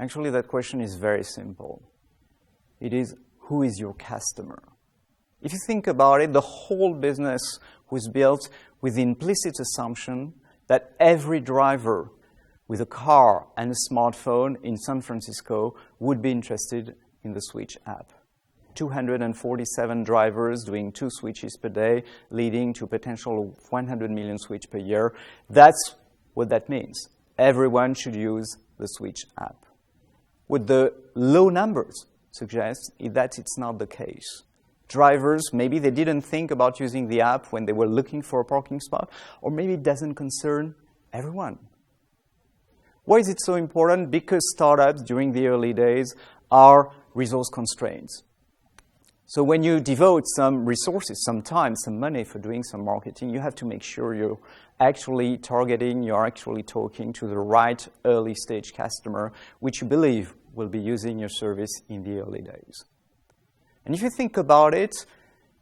Actually, that question is very simple. It is, who is your customer? If you think about it, the whole business was built with the implicit assumption that every driver with a car and a smartphone in San Francisco would be interested in the Sweetch app. 247 drivers doing 2 switches per day, leading to a potential 100 million switch per year. That's what that means. Everyone should use the Sweetch app. What the low numbers suggest is that it's not the case. Drivers, maybe they didn't think about using the app when they were looking for a parking spot, or maybe it doesn't concern everyone. Why is it so important? Because startups during the early days are resource constraints. So when you devote some resources, some time, some money for doing some marketing, you have to make sure you're actually targeting, you're actually talking to the right early stage customer, which you believe will be using your service in the early days. And if you think about it,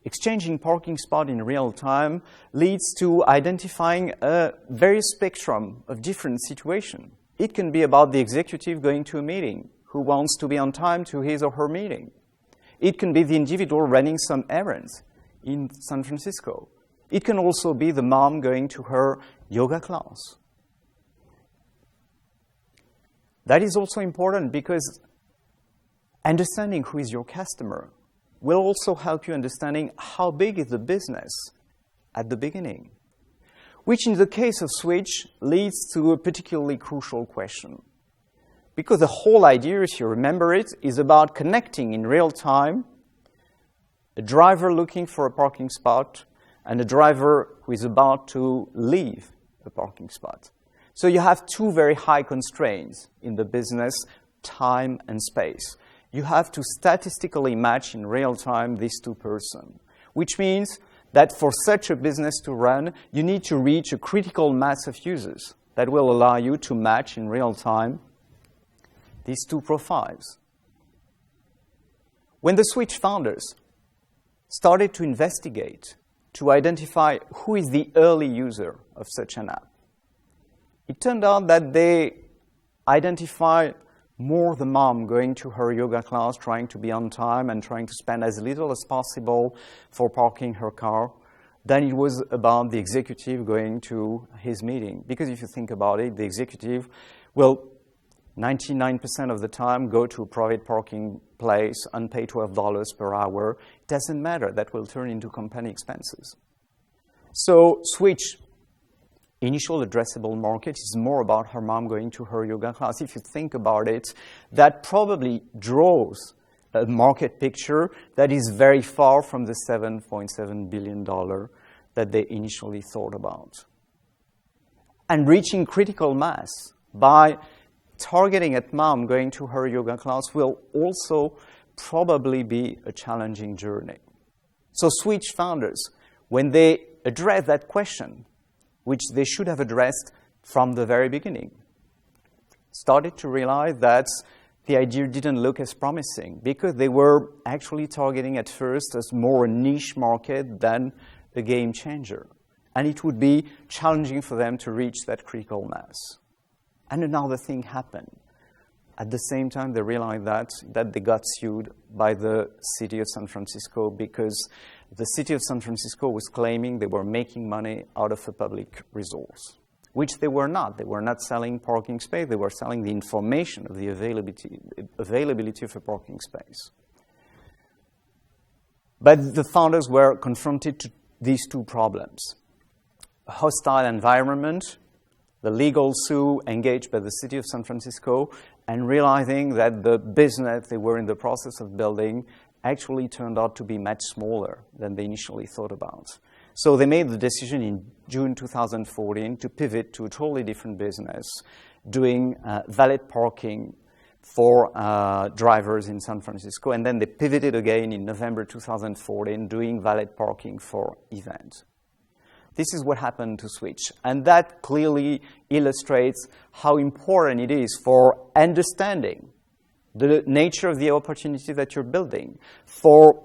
exchanging parking spot in real time leads to identifying a various spectrum of different situations. It can be about the executive going to a meeting who wants to be on time to his or her meeting. It can be the individual running some errands in San Francisco. It can also be the mom going to her yoga class. That is also important because understanding who is your customer will also help you understanding how big is the business at the beginning, which in the case of Sweetch leads to a particularly crucial question. Because the whole idea, if you remember it, is about connecting in real time a driver looking for a parking spot and a driver who is about to leave a parking spot. So you have two very high constraints in the business, time and space. You have to statistically match in real time these two persons, which means that for such a business to run, you need to reach a critical mass of users that will allow you to match in real time these two profiles. When the Sweetch founders started to investigate, to identify who is the early user of such an app, it turned out that they identified more the mom going to her yoga class, trying to be on time and trying to spend as little as possible for parking her car, than it was about the executive going to his meeting. Because if you think about it, the executive will 99% of the time go to a private parking place and pay $12 per hour. It doesn't matter. That will turn into company expenses. So Sweetch initial addressable market is more about her mom going to her yoga class. If you think about it, that probably draws a market picture that is very far from the $7.7 billion that they initially thought about. And reaching critical mass by targeting at mom going to her yoga class will also probably be a challenging journey. So Sweetch founders, when they address that question, which they should have addressed from the very beginning, started to realize that the idea didn't look as promising because they were actually targeting at first as more a niche market than a game changer. And it would be challenging for them to reach that critical mass. And another thing happened. At the same time, they realized that they got sued by the city of San Francisco because the city of San Francisco was claiming they were making money out of a public resource, which they were not. They were not selling parking space. They were selling the information of the availability of a parking space. But the founders were confronted to these two problems: a hostile environment, the legal suit engaged by the city of San Francisco, and realizing that the business they were in the process of building actually turned out to be much smaller than they initially thought about. So they made the decision in June 2014 to pivot to a totally different business, doing valet parking for drivers in San Francisco. And then they pivoted again in November 2014, doing valet parking for events. This is what happened to Sweetch. And that clearly illustrates how important it is for understanding the nature of the opportunity that you're building, for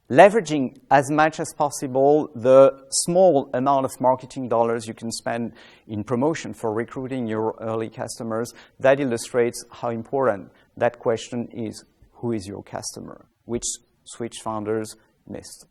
leveraging as much as possible the small amount of marketing dollars you can spend in promotion for recruiting your early customers, that illustrates how important that question is, who is your customer, which Sweetch founders missed.